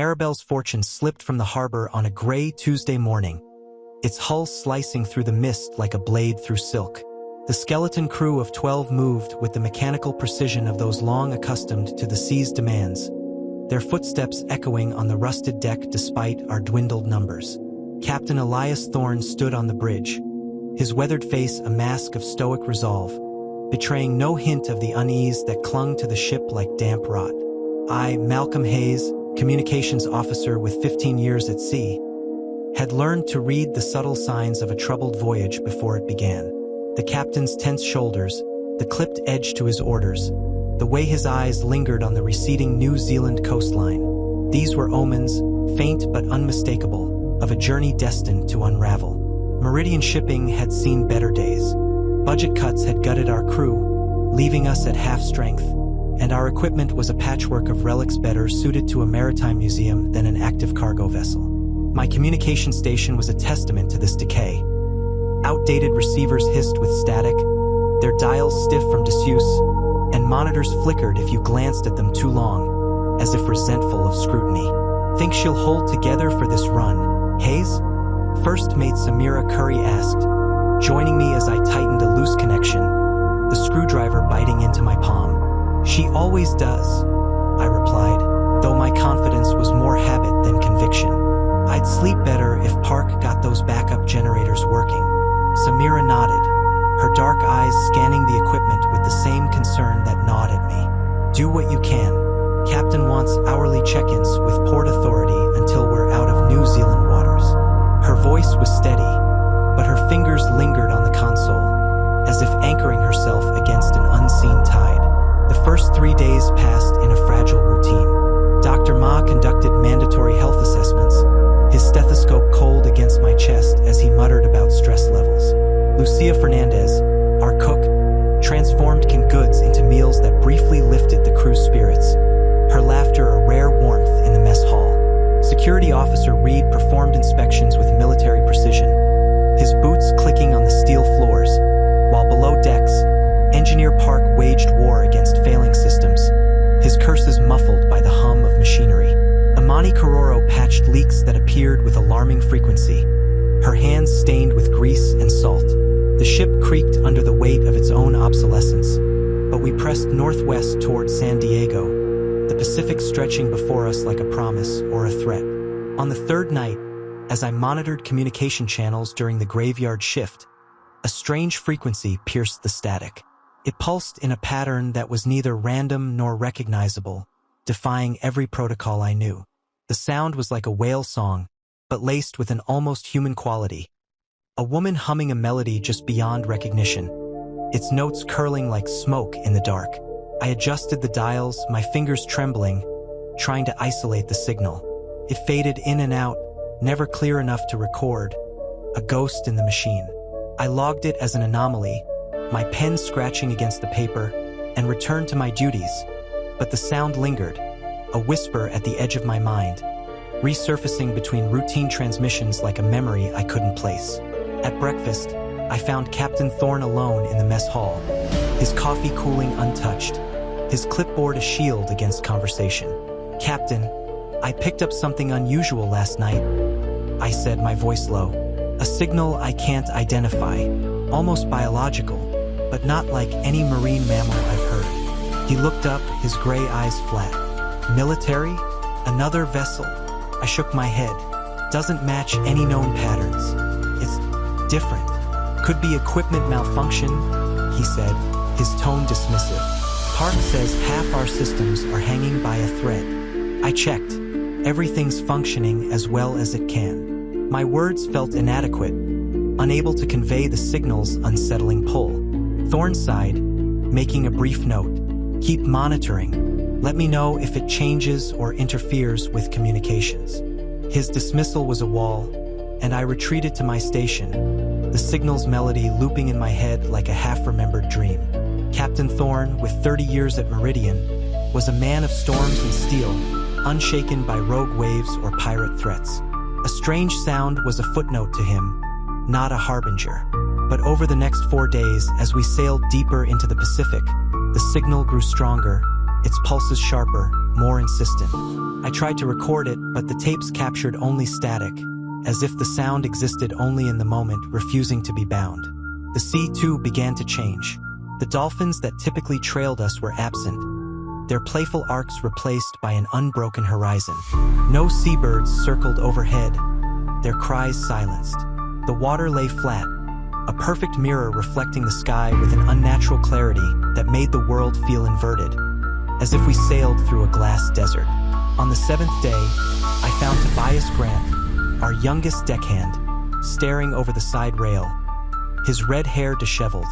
Marabel's fortune slipped from the harbor on a gray Tuesday morning, its hull slicing through the mist like a blade through silk. The skeleton crew of 12 moved with the mechanical precision of those long accustomed to the sea's demands, their footsteps echoing on the rusted deck despite our dwindled numbers. Captain Elias Thorne stood on the bridge, his weathered face a mask of stoic resolve, betraying no hint of the unease that clung to the ship like damp rot. I, Malcolm Hayes, communications officer with 15 years at sea, had learned to read the subtle signs of a troubled voyage before it began. The captain's tense shoulders, the clipped edge to his orders, the way his eyes lingered on the receding New Zealand coastline. These were omens, faint but unmistakable, of a journey destined to unravel. Meridian shipping had seen better days. Budget cuts had gutted our crew, leaving us at half strength, and our equipment was a patchwork of relics better suited to a maritime museum than an active cargo vessel. My communication station was a testament to this decay. Outdated receivers hissed with static, their dials stiff from disuse, and monitors flickered if you glanced at them too long, as if resentful of scrutiny. Think she'll hold together for this run, Hayes? First mate Samira Curry asked, joining me as I tightened a loose connection, the screwdriver biting into my palm. She always does, I replied, though my confidence was more habit than conviction. I'd sleep better if Park got those backup generators working. Samira nodded, her dark eyes scanning the equipment with the same concern that gnawed at me. Do what you can. Captain wants hourly check-ins with Port Authority until we're out of New Zealand waters. Her voice was steady, but her fingers lingered on the console, as if anchoring herself against an unseen tide. The first 3 days passed in a fragile routine. Dr. Ma conducted mandatory health assessments, his stethoscope cold against my chest as he muttered about stress levels. Lucia Fernandez, our cook, transformed canned goods into meals that briefly lifted the crew's spirits, her laughter a rare warmth in the mess hall. Security Officer Reed performed inspections with military precision, his boots clicking on the steel floors, while below decks, Engineer Park waged war against failing systems, his curses muffled by the hum of machinery. Amani Kororo patched leaks that appeared with alarming frequency, her hands stained with grease and salt. The ship creaked under the weight of its own obsolescence, but we pressed northwest toward San Diego, the Pacific stretching before us like a promise or a threat. On the third night, as I monitored communication channels during the graveyard shift, a strange frequency pierced the static. It pulsed in a pattern that was neither random nor recognizable, defying every protocol I knew. The sound was like a whale song, but laced with an almost human quality. A woman humming a melody just beyond recognition, its notes curling like smoke in the dark. I adjusted the dials, my fingers trembling, trying to isolate the signal. It faded in and out, never clear enough to record, a ghost in the machine. I logged it as an anomaly, my pen scratching against the paper, and returned to my duties, but the sound lingered, a whisper at the edge of my mind, resurfacing between routine transmissions like a memory I couldn't place. At breakfast, I found Captain Thorne alone in the mess hall, his coffee cooling untouched, his clipboard a shield against conversation. Captain, I picked up something unusual last night, I said, my voice low. A signal I can't identify, almost biological, but not like any marine mammal I've heard. He looked up, his gray eyes flat. Military? Another vessel? I shook my head. Doesn't match any known patterns. It's different. Could be equipment malfunction, he said, his tone dismissive. Park says half our systems are hanging by a thread. I checked. Everything's functioning as well as it can. My words felt inadequate, unable to convey the signal's unsettling pull. Thorne sighed, making a brief note. Keep monitoring. Let me know if it changes or interferes with communications. His dismissal was a wall, and I retreated to my station, the signal's melody looping in my head like a half-remembered dream. Captain Thorne, with 30 years at Meridian, was a man of storms and steel, unshaken by rogue waves or pirate threats. A strange sound was a footnote to him, not a harbinger. But over the next 4 days, as we sailed deeper into the Pacific, the signal grew stronger, its pulses sharper, more insistent. I tried to record it, but the tapes captured only static, as if the sound existed only in the moment, refusing to be bound. The sea, too, began to change. The dolphins that typically trailed us were absent, their playful arcs replaced by an unbroken horizon. No seabirds circled overhead, their cries silenced. The water lay flat, a perfect mirror reflecting the sky with an unnatural clarity that made the world feel inverted, as if we sailed through a glass desert. On the 7th day, I found Tobias Grant, our youngest deckhand, staring over the side rail, his red hair disheveled,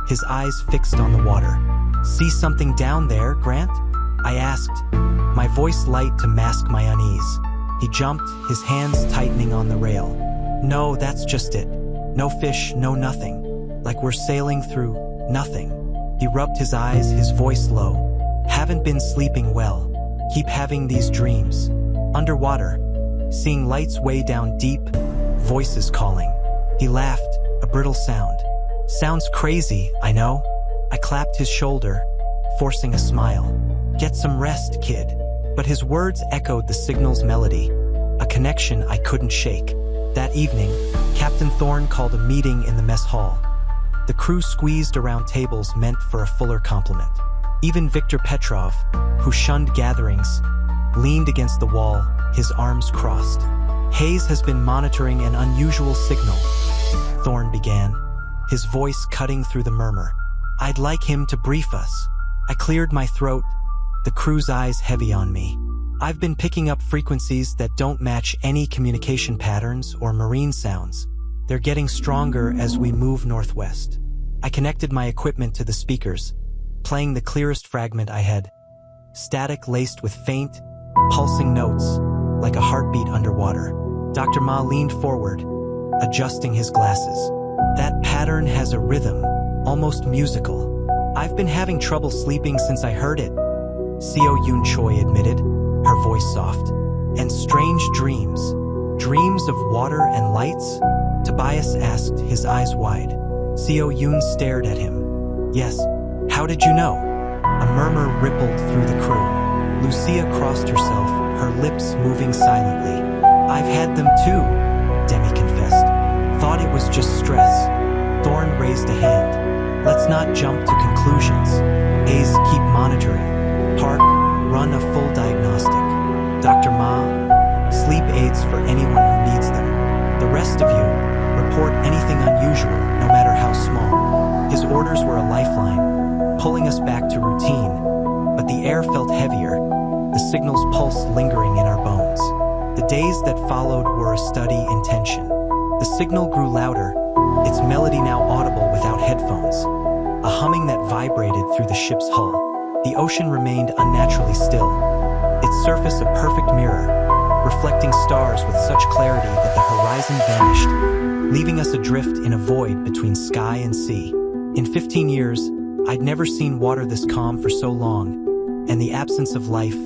his eyes fixed on the water. "See something down there, Grant?" I asked, my voice light to mask my unease. He jumped, his hands tightening on the rail. "No, that's just it. No fish, no nothing. Like we're sailing through nothing." He rubbed his eyes, his voice low. "Haven't been sleeping well. Keep having these dreams. Underwater, seeing lights way down deep, voices calling." He laughed, a brittle sound. "Sounds crazy, I know." I clapped his shoulder, forcing a smile. "Get some rest, kid." But his words echoed the signal's melody, a connection I couldn't shake. That evening, Captain Thorne called a meeting in the mess hall. The crew squeezed around tables meant for a fuller complement. Even Viktor Petrov, who shunned gatherings, leaned against the wall, his arms crossed. "Hayes has been monitoring an unusual signal," Thorne began, his voice cutting through the murmur. "I'd like him to brief us." I cleared my throat, the crew's eyes heavy on me. "I've been picking up frequencies that don't match any communication patterns or marine sounds. They're getting stronger as we move northwest." I connected my equipment to the speakers, playing the clearest fragment I had. Static laced with faint, pulsing notes, like a heartbeat underwater. Dr. Ma leaned forward, adjusting his glasses. "That pattern has a rhythm, almost musical. I've been having trouble sleeping since I heard it," Seo Yoon Choi admitted, her voice soft. "And strange dreams. Dreams of water and lights?" Tobias asked, his eyes wide. Seo Yoon stared at him. "Yes. How did you know?" A murmur rippled through the crew. Lucia crossed herself, her lips moving silently. "I've had them too," Demi confessed. "Thought it was just stress." Thorne raised a hand. "Let's not jump to conclusions. Hayes, keep monitoring. Park, run a full diagnostic. Dr. Ma, sleep aids for anyone who needs them. The rest of you, report anything unusual, no matter how small." His orders were a lifeline, pulling us back to routine, but the air felt heavier, the signal's pulse lingering in our bones. The days that followed were a study in tension. The signal grew louder, its melody now audible without headphones, a humming that vibrated through the ship's hull. The ocean remained unnaturally still, its surface a perfect mirror, reflecting stars with such clarity that the horizon vanished, leaving us adrift in a void between sky and sea. In 15 years, I'd never seen water this calm for so long, and the absence of life,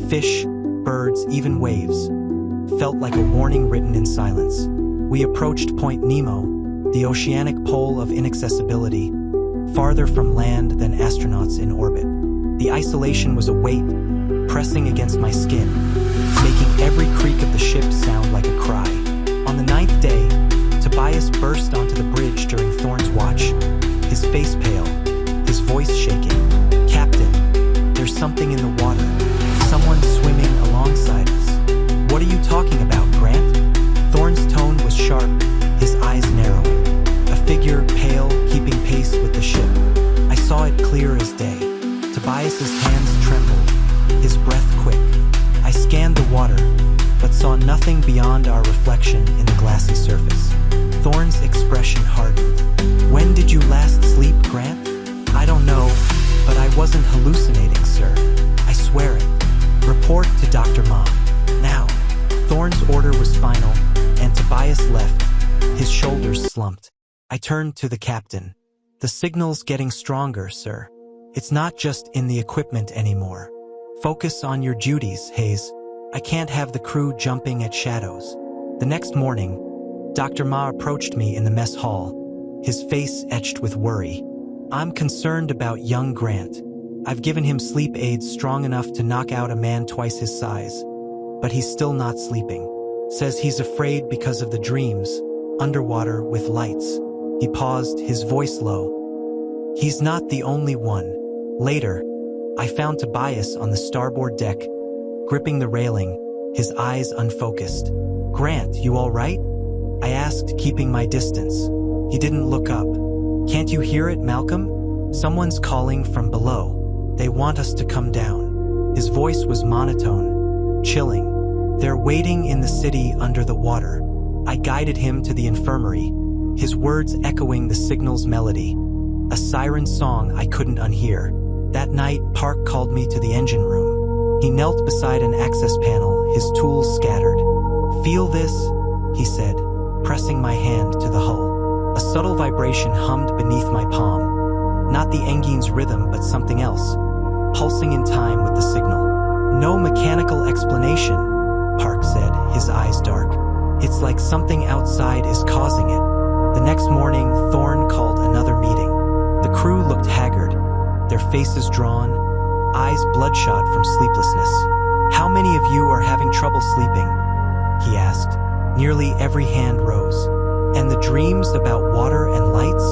fish, birds, even waves, felt like a warning written in silence. We approached Point Nemo, the oceanic pole of inaccessibility, farther from land than astronauts in orbit. The isolation was a weight, pressing against my skin, making every creak of the ship sound like a cry. On the 9th day, Tobias burst onto the bridge during Thorne's watch, his face pale, his voice shaking. "Captain, there's something in the water. Someone swimming alongside us." "What are you talking about, Grant?" Thorne's tone was sharp, his eyes narrowing. A figure, pale, keeping pace with the ship. I saw it clear as day. Tobias's hands trembled, his breath quick. I scanned the water, but saw nothing beyond our reflection in the glassy surface. Thorne's expression hardened. "When did you last sleep, Grant?" "I don't know, but I wasn't hallucinating, sir. I swear it. Report to Dr. Ma. Now." Thorne's order was final, and Tobias left, his shoulders slumped. I turned to the captain. "The signal's getting stronger, sir. It's not just in the equipment anymore. Focus on your duties, Hayes. I can't have the crew jumping at shadows." The next morning, Dr. Ma approached me in the mess hall, his face etched with worry. "I'm concerned about young Grant. I've given him sleep aids strong enough to knock out a man twice his size. But he's still not sleeping. Says he's afraid because of the dreams, underwater with lights. He paused, his voice low. He's not the only one. Later, I found Tobias on the starboard deck, gripping the railing, his eyes unfocused. "Grant, you all right?" I asked, keeping my distance. He didn't look up. "Can't you hear it, Malcolm? Someone's calling from below. They want us to come down." His voice was monotone, chilling. "They're waiting in the city under the water." I guided him to the infirmary, his words echoing the signal's melody. A siren song I couldn't unhear. That night, Park called me to the engine room. He knelt beside an access panel, his tools scattered. "Feel this?" he said, pressing my hand to the hull. A subtle vibration hummed beneath my palm. Not the engine's rhythm, but something else, pulsing in time with the signal. "No mechanical explanation," Park said, his eyes dark. "It's like something outside is causing it." The next morning, Thorne called another meeting. The crew looked haggard, their faces drawn, eyes bloodshot from sleeplessness. "How many of you are having trouble sleeping?" he asked. Nearly every hand rose. "And the dreams about water and lights?"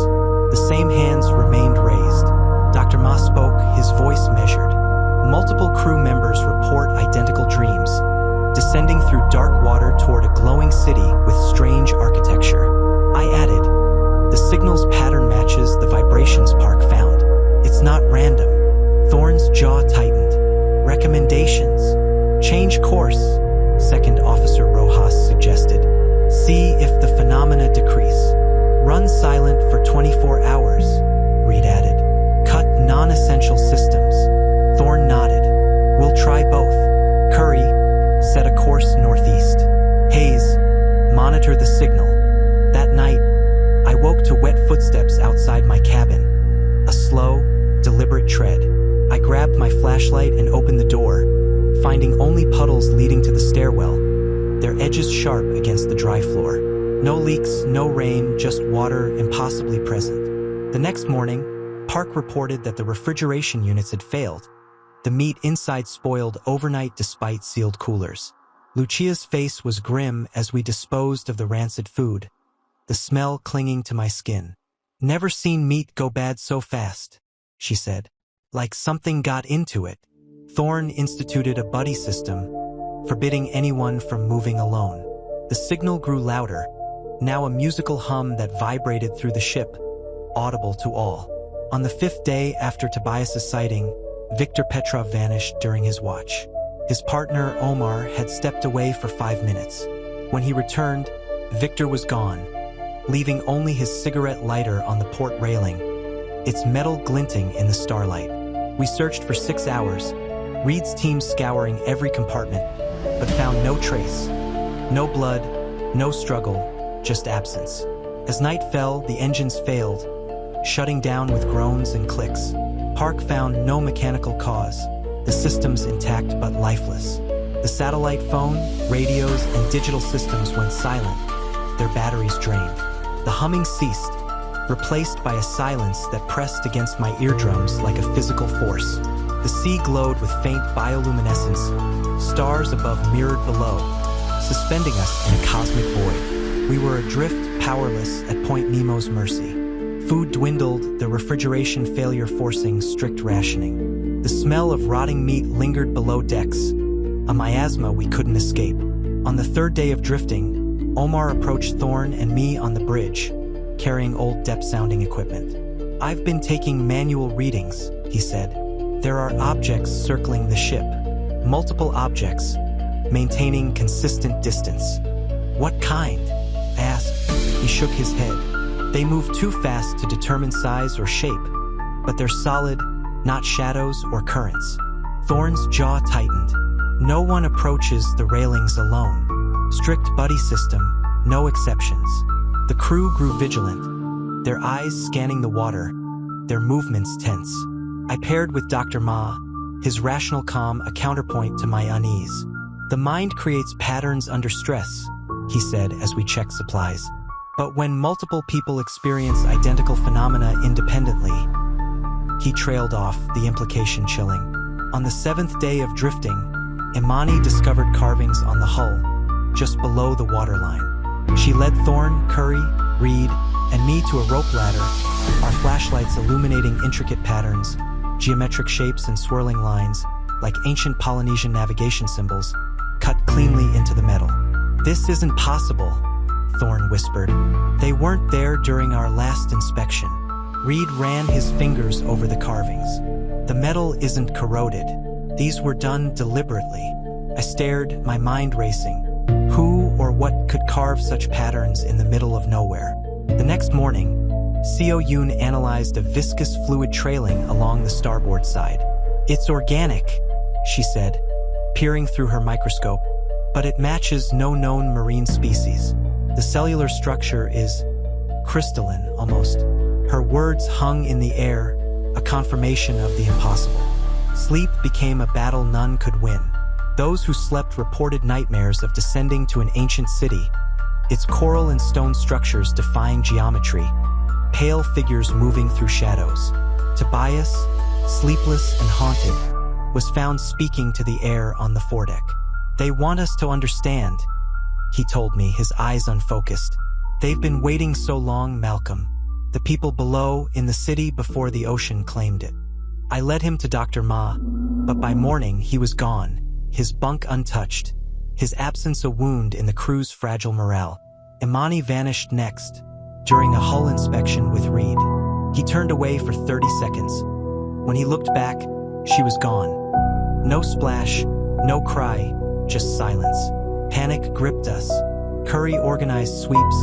The same hands remained raised. Dr. Ma spoke, his voice measured. "Multiple crew members report identical dreams, descending through dark water toward a glowing city with strange architecture." I added, "The signal's pattern matches the vibrations Park found. It's not random." Thorne's jaw tightened. "Recommendations? Change course," Second Officer Rojas suggested. "See if the phenomena decrease. Run silent for 24 hours, Reed added. "Cut non-essential systems." Thorne nodded. "We'll try both." Curry set a course northeast. Hayes, monitor the signal. That night, I woke to wet footsteps outside my cabin. A slow, deliberate tread. I grabbed my flashlight and opened the door, finding only puddles leading to the stairwell, their edges sharp against the dry floor. No leaks, no rain, just water impossibly present. The next morning, Park reported that the refrigeration units had failed. The meat inside spoiled overnight despite sealed coolers. Lucia's face was grim as we disposed of the rancid food, the smell clinging to my skin. "Never seen meat go bad so fast," she said. "Like something got into it." Thorne instituted a buddy system, forbidding anyone from moving alone. The signal grew louder, now a musical hum that vibrated through the ship, audible to all. On the 5th day after Tobias's sighting, Victor Petrov vanished during his watch. His partner, Omar, had stepped away for 5 minutes. When he returned, Victor was gone, leaving only his cigarette lighter on the port railing, its metal glinting in the starlight. We searched for 6 hours, Reed's team scouring every compartment, but found no trace. No blood, no struggle, just absence. As night fell, the engines failed, shutting down with groans and clicks. Park found no mechanical cause, the systems intact but lifeless. The satellite phone, radios, and digital systems went silent, their batteries drained. The humming ceased, replaced by a silence that pressed against my eardrums like a physical force. The sea glowed with faint bioluminescence, stars above mirrored below, suspending us in a cosmic void. We were adrift, powerless at Point Nemo's mercy. Food dwindled, the refrigeration failure forcing strict rationing. The smell of rotting meat lingered below decks, a miasma we couldn't escape. On the 3rd day of drifting, Omar approached Thorne and me on the bridge, carrying old depth-sounding equipment. "I've been taking manual readings," he said. "There are objects circling the ship, multiple objects, maintaining consistent distance." "What kind?" I asked. He shook his head. "They move too fast to determine size or shape, but they're solid, not shadows or currents." Thorne's jaw tightened. "No one approaches the railings alone. Strict buddy system, no exceptions." The crew grew vigilant, their eyes scanning the water, their movements tense. I paired with Dr. Ma, his rational calm a counterpoint to my unease. "The mind creates patterns under stress," he said as we checked supplies. "But when multiple people experience identical phenomena independently, He trailed off, the implication chilling. On the 7th day of drifting, Imani discovered carvings on the hull, just below the waterline. She led Thorn, Curry, Reed, and me to a rope ladder, our flashlights illuminating intricate patterns, geometric shapes and swirling lines, like ancient Polynesian navigation symbols, cut cleanly into the metal. "This isn't possible," Thorn whispered. "They weren't there during our last inspection." Reed ran his fingers over the carvings. "The metal isn't corroded. These were done deliberately." I stared, my mind racing. Who or what could carve such patterns in the middle of nowhere? The next morning, Seo Yoon analyzed a viscous fluid trailing along the starboard side. "It's organic," she said, peering through her microscope, "but it matches no known marine species. The cellular structure is crystalline, almost." Her words hung in the air, a confirmation of the impossible. Sleep became a battle none could win. Those who slept reported nightmares of descending to an ancient city, its coral and stone structures defying geometry, pale figures moving through shadows. Tobias, sleepless and haunted, was found speaking to the air on the foredeck. "They want us to understand," he told me, his eyes unfocused. "They've been waiting so long, Malcolm. The people below, in the city before the ocean claimed it." I led him to Dr. Ma, but by morning he was gone, his bunk untouched, his absence a wound in the crew's fragile morale. Imani vanished next, during a hull inspection with Reed. He turned away for 30 seconds. When he looked back, she was gone. No splash, no cry, just silence. Panic gripped us. Curry organized sweeps,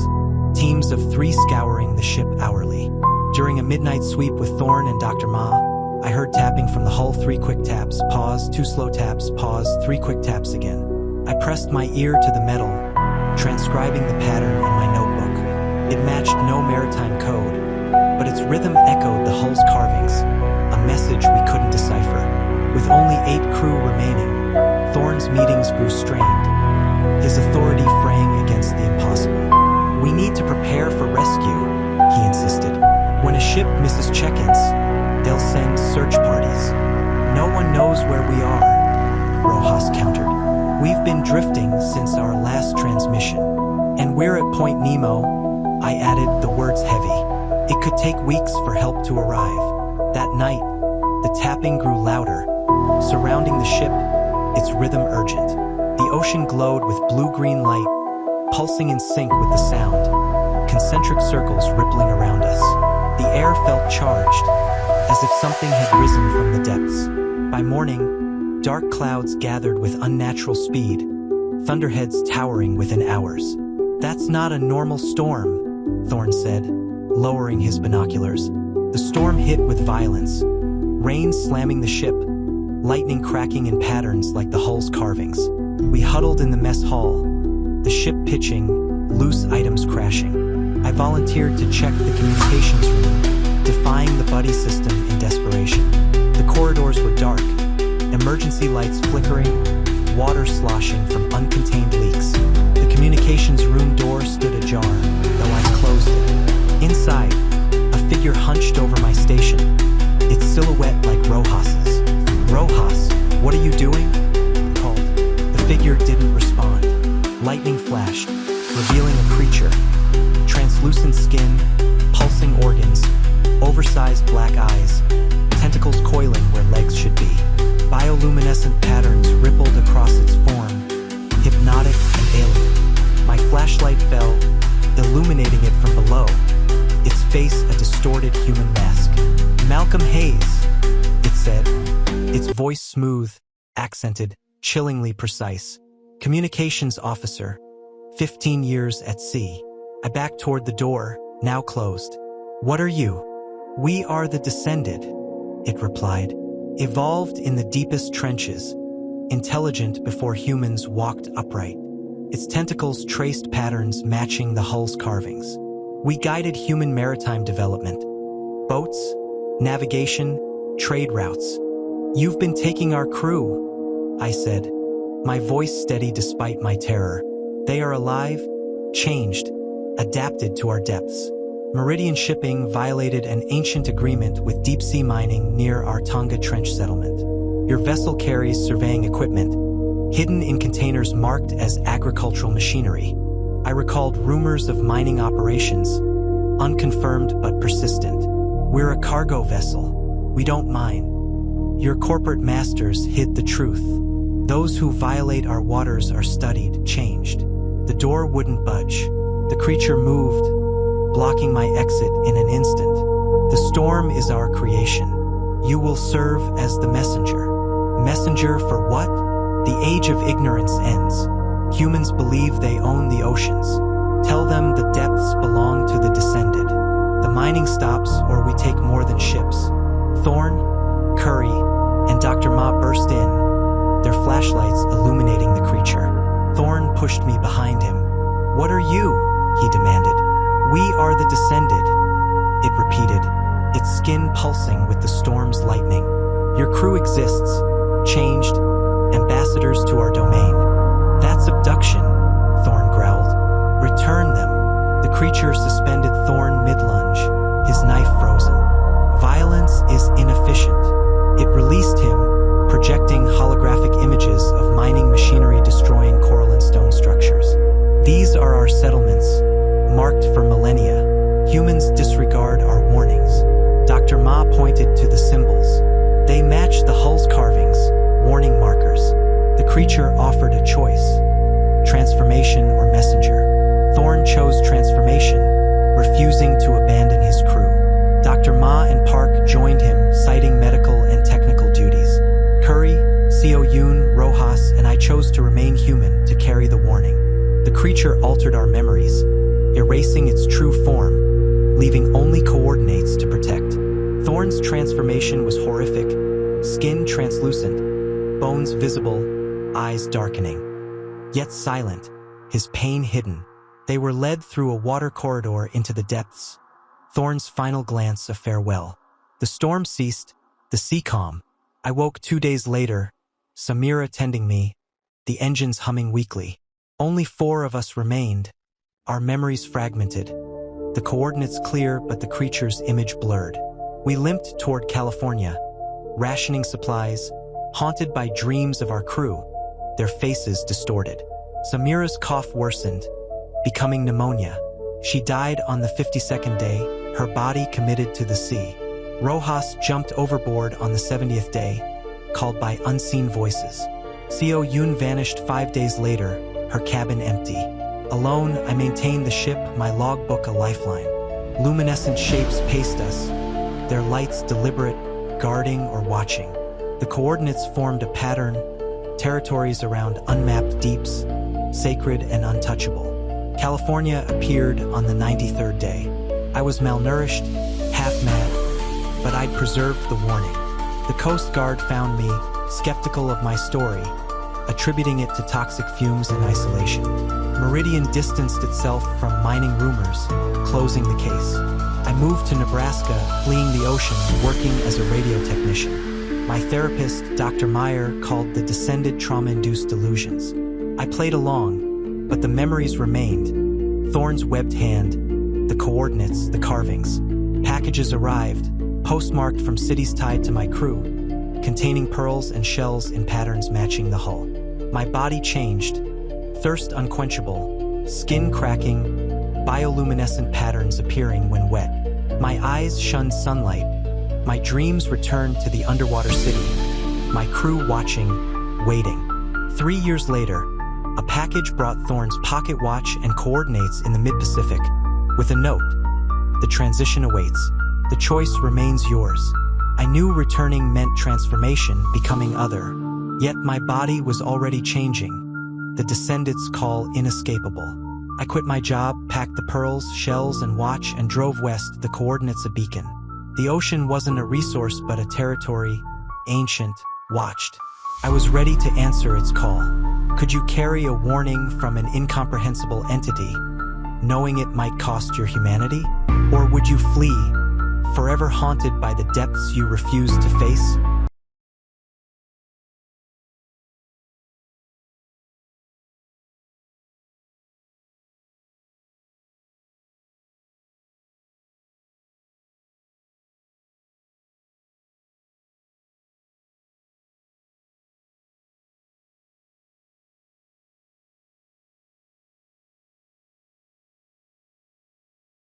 teams of 3 scouring the ship hourly. During a midnight sweep with Thorn and Dr. Ma, I heard tapping from the hull, 3 quick taps, pause, 2 slow taps, pause, 3 quick taps again. I pressed my ear to the metal, transcribing the pattern in my notebook. It matched no maritime code, but its rhythm echoed the hull's carvings, a message we couldn't decipher. With only 8 crew remaining, Thorn's meetings grew strained, his authority fraying against the impossible. "We need to prepare for rescue," he insisted. "When a ship misses check-ins, they'll send search parties. No one knows where we are," Rojas countered. "We've been drifting since our last transmission, and we're at Point Nemo." I added, the words heavy. It could take weeks for help to arrive. That night, the tapping grew louder, surrounding the ship, its rhythm urgent. The ocean glowed with blue-green light, pulsing in sync with the sound, concentric circles rippling around us. The air felt charged, as if something had risen from the depths. By morning, dark clouds gathered with unnatural speed, thunderheads towering within hours. "That's not a normal storm," Thorn said, lowering his binoculars. The storm hit with violence, rain slamming the ship, lightning cracking in patterns like the hull's carvings. We huddled in the mess hall, the ship pitching, loose items crashing. I volunteered to check the communications room, defying the buddy system in desperation. The corridors were dark, emergency lights flickering, water sloshing from uncontained leaks. The communications room door stood ajar, though I closed it. Inside, a figure hunched over my station, its silhouette like Rojas's. "Rojas, what are you doing?" I called. The figure didn't respond. Lightning flashed, revealing a creature. Translucent skin, pulsing organs, oversized black eyes, tentacles coiling where legs should be. Bioluminescent patterns rippled across its form, hypnotic and alien. My flashlight fell, illuminating it from below, its face a distorted human mask. "Malcolm Hayes," it said, its voice smooth, accented, chillingly precise. "Communications officer, 15 years at sea." I backed toward the door, now closed. "What are you?" "We are the descended," it replied, "evolved in the deepest trenches, intelligent before humans walked upright." Its tentacles traced patterns matching the hull's carvings. "We guided human maritime development. Boats, navigation, trade routes. You've been taking our crew," I said, my voice steady despite my terror. "They are alive, changed, adapted to our depths." Meridian Shipping violated an ancient agreement with deep-sea mining near our Tonga Trench settlement. Your vessel carries surveying equipment, hidden in containers marked as agricultural machinery. I recalled rumors of mining operations, unconfirmed but persistent. We're a cargo vessel. We don't mine. Your corporate masters hid the truth. Those who violate our waters are studied, changed. The door wouldn't budge. The creature moved, blocking my exit in an instant. The storm is our creation. You will serve as the messenger. Messenger for what? The age of ignorance ends. Humans believe they own the oceans. Tell them the depths belong to the descended. The mining stops or we take more than ships. Thorn, Curry, and Dr. Ma burst in, their flashlights illuminating the creature. Thorn pushed me behind him. "What are you?" he demanded. "We are the descended," it repeated, its skin pulsing with the storm's lightning. "Your crew exists, changed, ambassadors to our domain." "That's abduction," Thorn growled. "Return them." The creature suspended Thorn mid-lunge, his knife frozen. Violence is inefficient. It released him, projecting holographic images of mining machinery destroying coral and stone structures. "These are our settlements, marked for millennia. Humans disregard our warnings." Dr. Ma pointed to the symbols. They match the hull's carvings, warning markers. The creature offered a choice: transformation or messenger. Thorn chose transformation, refusing to abandon his crew. Dr. Ma and Park joined him, citing medical and technical duties. Curry, Seo Yoon, Rojas, and I chose to remain human to carry the warning. The creature altered our memories, erasing its true form, leaving only coordinates to protect. Thorn's transformation was horrific: skin translucent, bones visible, eyes darkening. Yet silent, his pain hidden. They were led through a water corridor into the depths. Thorn's final glance a farewell. The storm ceased, the sea calm. I woke 2 days later, Samira tending me, the engines humming weakly. Only 4 of us remained, our memories fragmented. The coordinates clear, but the creature's image blurred. We limped toward California, rationing supplies, haunted by dreams of our crew, their faces distorted. Samira's cough worsened, becoming pneumonia. She died on the 52nd day, her body committed to the sea. Rojas jumped overboard on the 70th day, called by unseen voices. Seo Yoon vanished 5 days later, her cabin empty. Alone, I maintained the ship, my logbook a lifeline. Luminescent shapes paced us, their lights deliberate, guarding or watching. The coordinates formed a pattern, territories around unmapped deeps, sacred and untouchable. California appeared on the 93rd day. I was malnourished, half mad, but I'd preserved the warning. The Coast Guard found me, skeptical of my story, attributing it to toxic fumes and isolation. Meridian distanced itself from mining rumors, closing the case. I moved to Nebraska, fleeing the ocean, working as a radio technician. My therapist, Dr. Meyer, called the descended trauma-induced delusions. I played along, but the memories remained. Thorn's webbed hand, the coordinates, the carvings. Packages arrived, postmarked from cities tied to my crew, containing pearls and shells in patterns matching the hull. My body changed, thirst unquenchable, skin cracking, bioluminescent patterns appearing when wet. My eyes shunned sunlight. My dreams returned to the underwater city, my crew watching, waiting. 3 years later, a package brought Thorn's pocket watch and coordinates in the mid-Pacific, with a note: "The transition awaits. The choice remains yours." I knew returning meant transformation, becoming other. Yet my body was already changing. The descendants' call inescapable. I quit my job, packed the pearls, shells, and watch, and drove west, the coordinates a beacon. The ocean wasn't a resource but a territory, ancient, watched. I was ready to answer its call. Could you carry a warning from an incomprehensible entity, knowing it might cost your humanity? Or would you flee, forever haunted by the depths you refused to face?